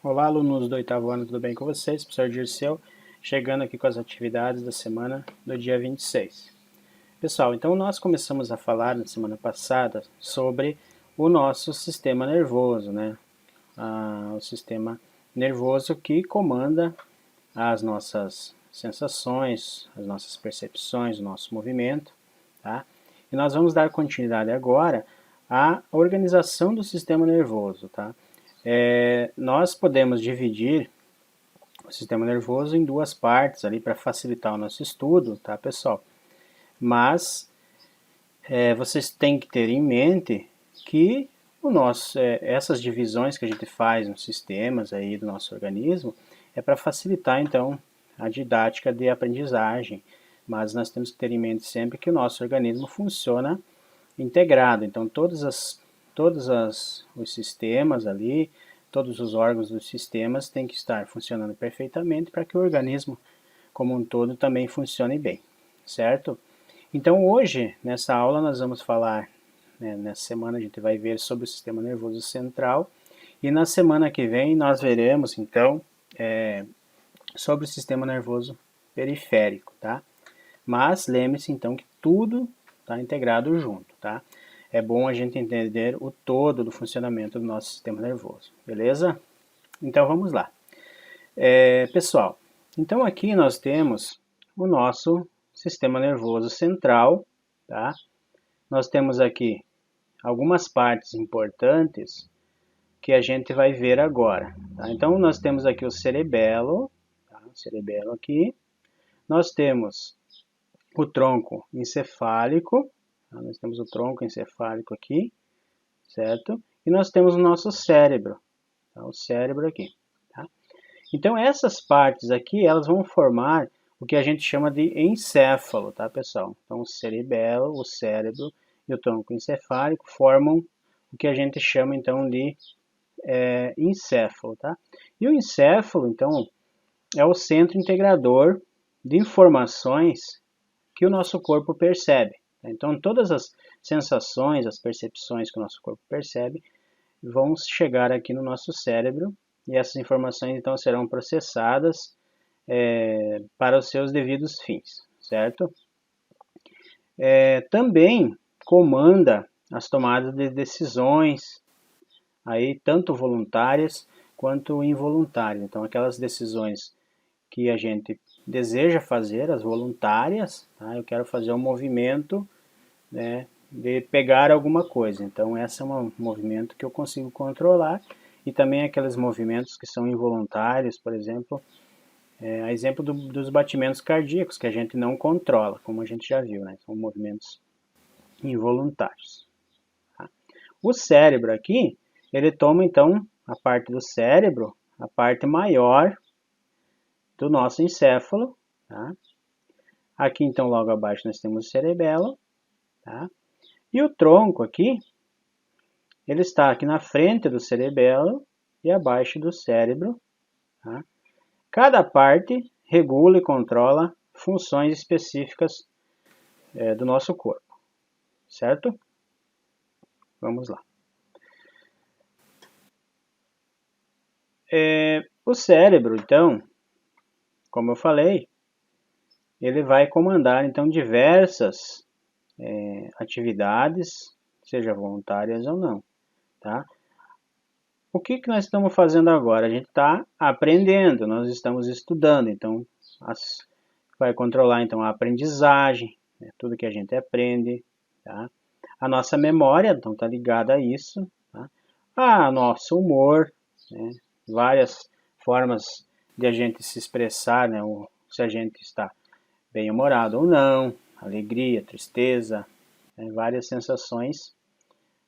Olá, alunos do oitavo ano, tudo bem com vocês? Professor Dirceu, chegando aqui com as atividades da semana do dia 26. Pessoal, então nós começamos a falar na semana passada sobre o nosso sistema nervoso, né? O sistema nervoso que comanda as nossas sensações, as nossas percepções, o nosso movimento, tá? E nós vamos dar continuidade agora à organização do sistema nervoso, tá? Nós podemos dividir o sistema nervoso em duas partes ali para facilitar o nosso estudo, tá, pessoal? Mas vocês têm que ter em mente que essas divisões que a gente faz nos sistemas aí do nosso organismo é para facilitar então a didática de aprendizagem, mas nós temos que ter em mente sempre que o nosso organismo funciona integrado. Então os sistemas ali, todos os órgãos dos sistemas têm que estar funcionando perfeitamente para que o organismo como um todo também funcione bem, certo? Então hoje, nessa aula, nós vamos falar, nessa semana a gente vai ver sobre o sistema nervoso central, e na semana que vem nós veremos, então, sobre o sistema nervoso periférico, tá? Mas lembre-se, então, que tudo está integrado junto, tá? É bom a gente entender o todo do funcionamento do nosso sistema nervoso, beleza? Então vamos lá. Pessoal, então aqui nós temos o nosso sistema nervoso central, tá? Nós temos aqui algumas partes importantes que a gente vai ver agora, tá? Então nós temos aqui o cerebelo, tá? O cerebelo aqui. Nós temos o tronco encefálico, tá? Nós temos o tronco encefálico aqui, certo? E nós temos o nosso cérebro, tá? O cérebro aqui, tá? Então essas partes aqui, elas vão formar o que a gente chama de encéfalo, tá, pessoal? Então o cerebelo, o cérebro e o tronco encefálico formam o que a gente chama então de encéfalo, tá? E o encéfalo, então, é o centro integrador de informações que o nosso corpo percebe. Então, todas as sensações, as percepções que o nosso corpo percebe vão chegar aqui no nosso cérebro e essas informações então serão processadas para os seus devidos fins, certo? Também comanda as tomadas de decisões, aí tanto voluntárias quanto involuntárias. Então, aquelas decisões que a gente deseja fazer, as voluntárias, tá? Eu quero fazer um movimento, né, de pegar alguma coisa. Então, esse é um movimento que eu consigo controlar. E também aqueles movimentos que são involuntários, por exemplo, a exemplo dos batimentos cardíacos, que a gente não controla, como a gente já viu, né? São movimentos involuntários. Tá? O cérebro aqui, ele toma então a parte do cérebro, a parte maior do nosso encéfalo. Tá? Aqui então logo abaixo nós temos o cerebelo. Tá? E o tronco aqui, ele está aqui na frente do cerebelo e abaixo do cérebro. Tá? Cada parte regula e controla funções específicas do nosso corpo, certo? Vamos lá. O cérebro, então, como eu falei, ele vai comandar então diversas atividades, seja voluntárias ou não, tá? O que nós estamos fazendo agora? A gente está aprendendo, nós estamos estudando, então vai controlar então a aprendizagem, né, tudo que a gente aprende, tá? A nossa memória, então, está ligada a isso, tá? A nosso humor, né? Várias formas de a gente se expressar, né? Se a gente está bem-humorado ou não, alegria, tristeza, né? Várias sensações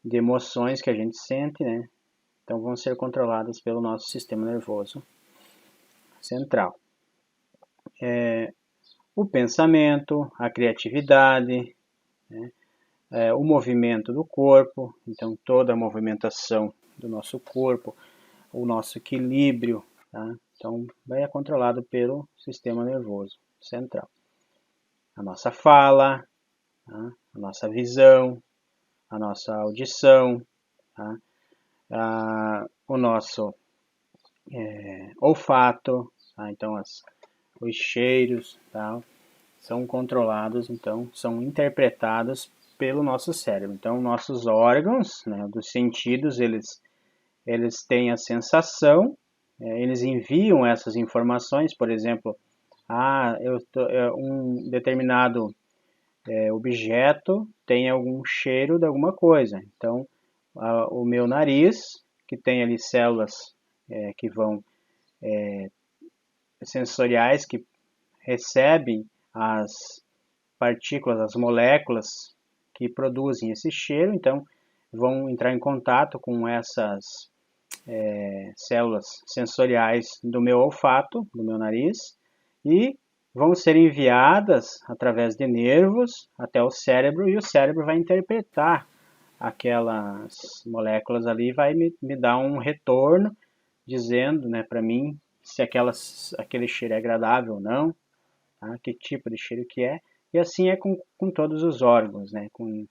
de emoções que a gente sente, né? Então vão ser controladas pelo nosso sistema nervoso central. O pensamento, a criatividade, né? O movimento do corpo, então toda a movimentação do nosso corpo, o nosso equilíbrio, tá? Então vai ser controlado pelo sistema nervoso central. A nossa fala, tá? A nossa visão, a nossa audição, tá? O nosso olfato, tá? Então os cheiros, tá? São controlados, então são interpretados pelo nosso cérebro. Então nossos órgãos, né, dos sentidos, eles têm a sensação, eles enviam essas informações, por exemplo, um determinado objeto tem algum cheiro de alguma coisa. Então, o meu nariz, que tem ali células que vão sensoriais, que recebem as partículas, as moléculas que produzem esse cheiro, então vão entrar em contato com essas células sensoriais do meu olfato, do meu nariz, e vão ser enviadas através de nervos até o cérebro, e o cérebro vai interpretar aquelas moléculas ali, vai me dar um retorno dizendo, né, para mim se aquele cheiro é agradável ou não, tá? Que tipo de cheiro que é, e assim é com todos os órgãos, né? Com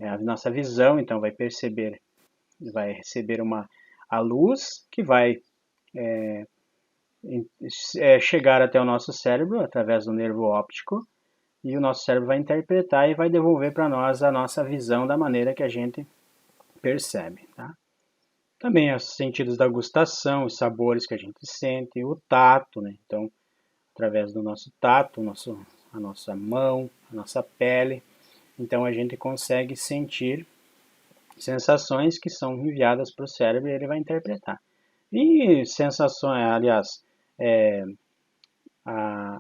a nossa visão, então vai receber a luz que vai chegar até o nosso cérebro através do nervo óptico, e o nosso cérebro vai interpretar e vai devolver para nós a nossa visão da maneira que a gente percebe, tá? Também os sentidos da gustação, os sabores que a gente sente, o tato, né? Então, através do nosso tato, a nossa mão, a nossa pele, então a gente consegue sentir sensações que são enviadas para o cérebro e ele vai interpretar. E sensações, aliás,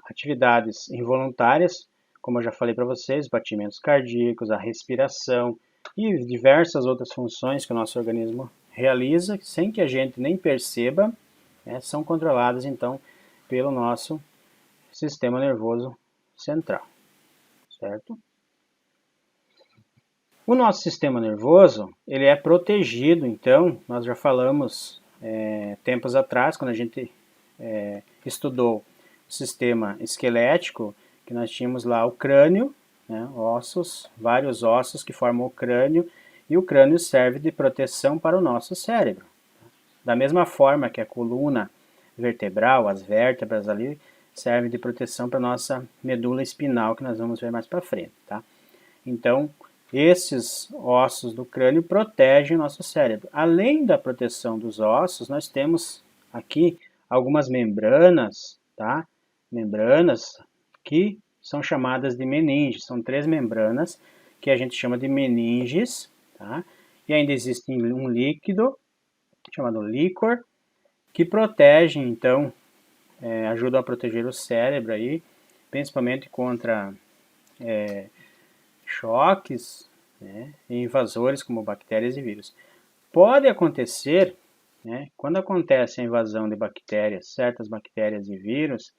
atividades involuntárias, como eu já falei para vocês, batimentos cardíacos, a respiração e diversas outras funções que o nosso organismo realiza sem que a gente nem perceba, são controladas então pelo nosso sistema nervoso central, certo? O nosso sistema nervoso, ele é protegido, então, nós já falamos tempos atrás, quando a gente estudou o sistema esquelético, que nós tínhamos lá o crânio, né, ossos, vários ossos que formam o crânio, e o crânio serve de proteção para o nosso cérebro. Da mesma forma que a coluna vertebral, as vértebras ali, servem de proteção para a nossa medula espinal, que nós vamos ver mais para frente, tá? Então, esses ossos do crânio protegem o nosso cérebro. Além da proteção dos ossos, nós temos aqui algumas membranas, tá? Membranas que são chamadas de meninges. São 3 membranas que a gente chama de meninges, tá? E ainda existe um líquido chamado líquor que protege, então, ajuda a proteger o cérebro aí, principalmente contra choques, né, e invasores como bactérias e vírus. Pode acontecer, né, quando acontece a invasão de bactérias, certas bactérias e vírus,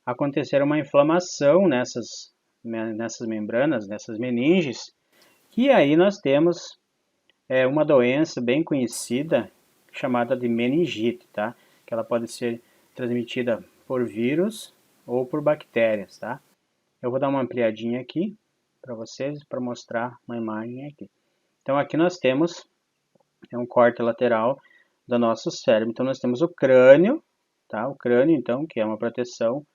acontecer uma inflamação nessas membranas, nessas meninges, que aí nós temos uma doença bem conhecida chamada de meningite, tá? Que ela pode ser transmitida por vírus ou por bactérias, tá? Eu vou dar uma ampliadinha aqui para vocês, para mostrar uma imagem aqui. Então aqui nós temos um corte lateral do nosso cérebro. Então nós temos o crânio, tá? O crânio, então, que é uma proteção,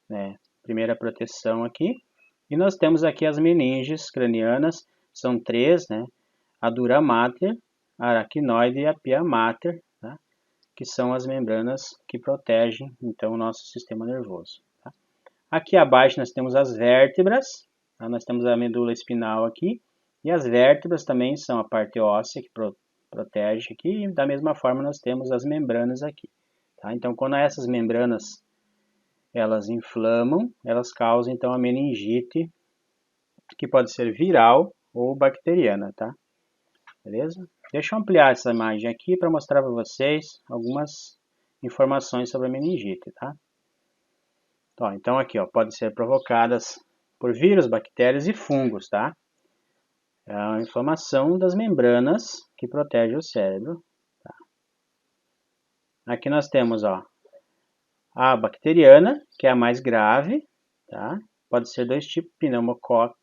né? Primeira proteção aqui. E nós temos aqui as meninges cranianas, são 3, né? A dura mater, a aracnoide e a pia mater, tá? Que são as membranas que protegem, então, o nosso sistema nervoso. Tá? Aqui abaixo nós temos as vértebras, tá? Nós temos a medula espinal aqui, e as vértebras também são a parte óssea que protege aqui, e da mesma forma nós temos as membranas aqui. Tá? Então, quando essas membranas elas inflamam, elas causam então a meningite, que pode ser viral ou bacteriana, tá? Beleza? Deixa eu ampliar essa imagem aqui para mostrar para vocês algumas informações sobre a meningite, tá? Então aqui, ó, pode ser provocadas por vírus, bactérias e fungos, tá? É a inflamação das membranas que protege o cérebro. Tá? Aqui nós temos, ó, a bacteriana, que é a mais grave, tá? Pode ser 2 tipos, pneumocócica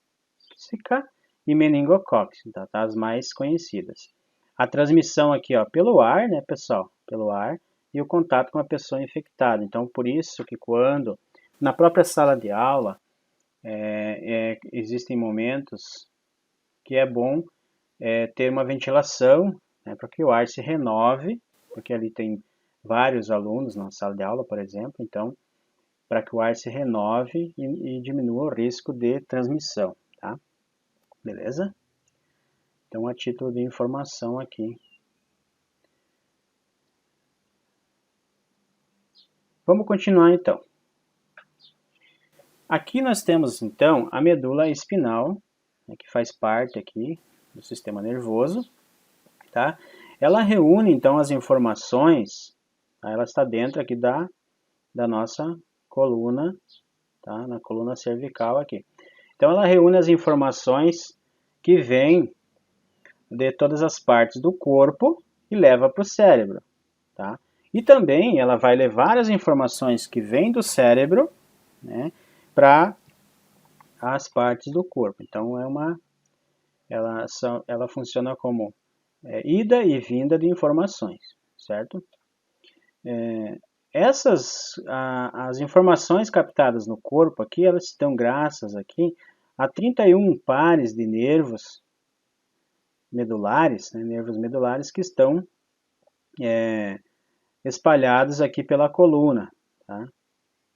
e meningocócica, tá? As mais conhecidas. A transmissão aqui, ó, pelo ar, né, pessoal? Pelo ar. e o contato com a pessoa infectada. Então, por isso que quando, na própria sala de aula, existem momentos que é bom ter uma ventilação, né, para que o ar se renove, porque ali tem vários alunos na sala de aula, por exemplo, então, para que o ar se renove e diminua o risco de transmissão, tá? Beleza? Então, a título de informação aqui. Vamos continuar então. Aqui nós temos então a medula espinhal, né, que faz parte aqui do sistema nervoso, tá? Ela reúne então as informações, tá? Ela está dentro aqui da nossa coluna, tá? Na coluna cervical aqui. Então ela reúne as informações que vêm de todas as partes do corpo e leva para o cérebro, tá? E também ela vai levar as informações que vêm do cérebro, né, para as partes do corpo. Então ela funciona como ida e vinda de informações, certo? As informações captadas no corpo aqui, elas estão graças aqui a 31 pares de nervos medulares, né, nervos medulares que estão espalhados aqui pela coluna, tá?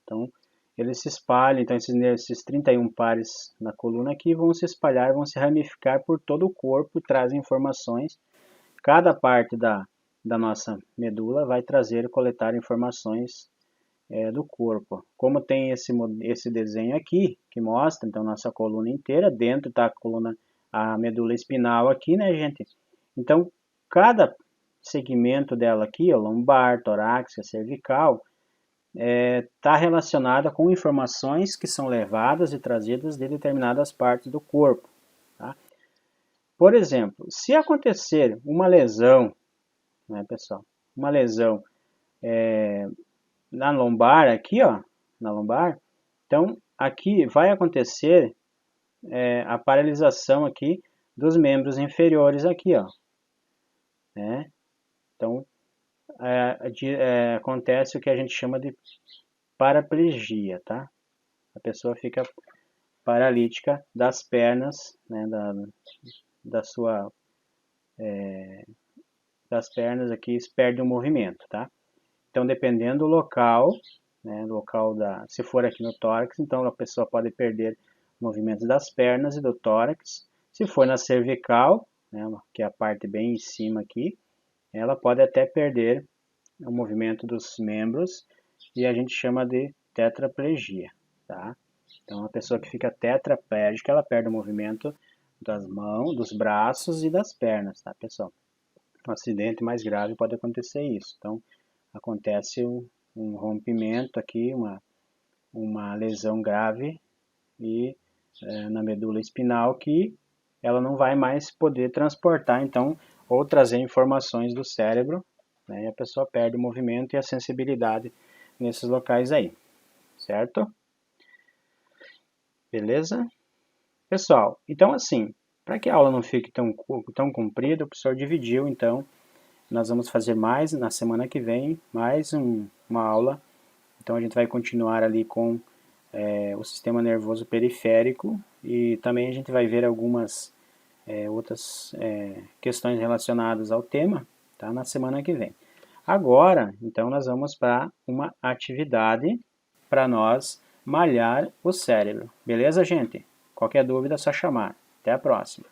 Então, eles se espalham, então esses 31 pares na coluna aqui vão se espalhar, vão se ramificar por todo o corpo e trazem informações. Cada parte da nossa medula vai trazer e coletar informações do corpo. Como tem esse desenho aqui, que mostra então nossa coluna inteira, dentro está a medula espinal aqui, né, gente? Então, cada segmento dela aqui, ó, lombar, torácica, cervical, está relacionada com informações que são levadas e trazidas de determinadas partes do corpo, tá? Por exemplo, se acontecer uma lesão, né, pessoal, uma lesão na lombar aqui, ó, na lombar, então aqui vai acontecer a paralisação aqui dos membros inferiores aqui, ó, né? Então acontece o que a gente chama de paraplegia, tá? A pessoa fica paralítica das pernas, né, das pernas aqui, perde o movimento, tá? Então, dependendo do local, né, se for aqui no tórax, então a pessoa pode perder movimentos das pernas e do tórax. Se for na cervical, né, que é a parte bem em cima aqui, ela pode até perder o movimento dos membros e a gente chama de tetraplegia, tá? Então, a pessoa que fica tetraplégica, ela perde o movimento das mãos, dos braços e das pernas, tá, pessoal? Um acidente mais grave pode acontecer isso. Então, acontece um rompimento aqui, uma lesão grave e na medula espinal que ela não vai mais poder transportar, então, ou trazer informações do cérebro, né, e a pessoa perde o movimento e a sensibilidade nesses locais aí, certo? Beleza? Pessoal, então assim, para que a aula não fique tão comprida, o professor dividiu, então, nós vamos fazer mais na semana que vem, mais uma aula. Então a gente vai continuar ali com o sistema nervoso periférico e também a gente vai ver algumas outras questões relacionadas ao tema, tá, na semana que vem. Agora, então, nós vamos para uma atividade para nós malhar o cérebro. Beleza, gente? Qualquer dúvida é só chamar. Até a próxima.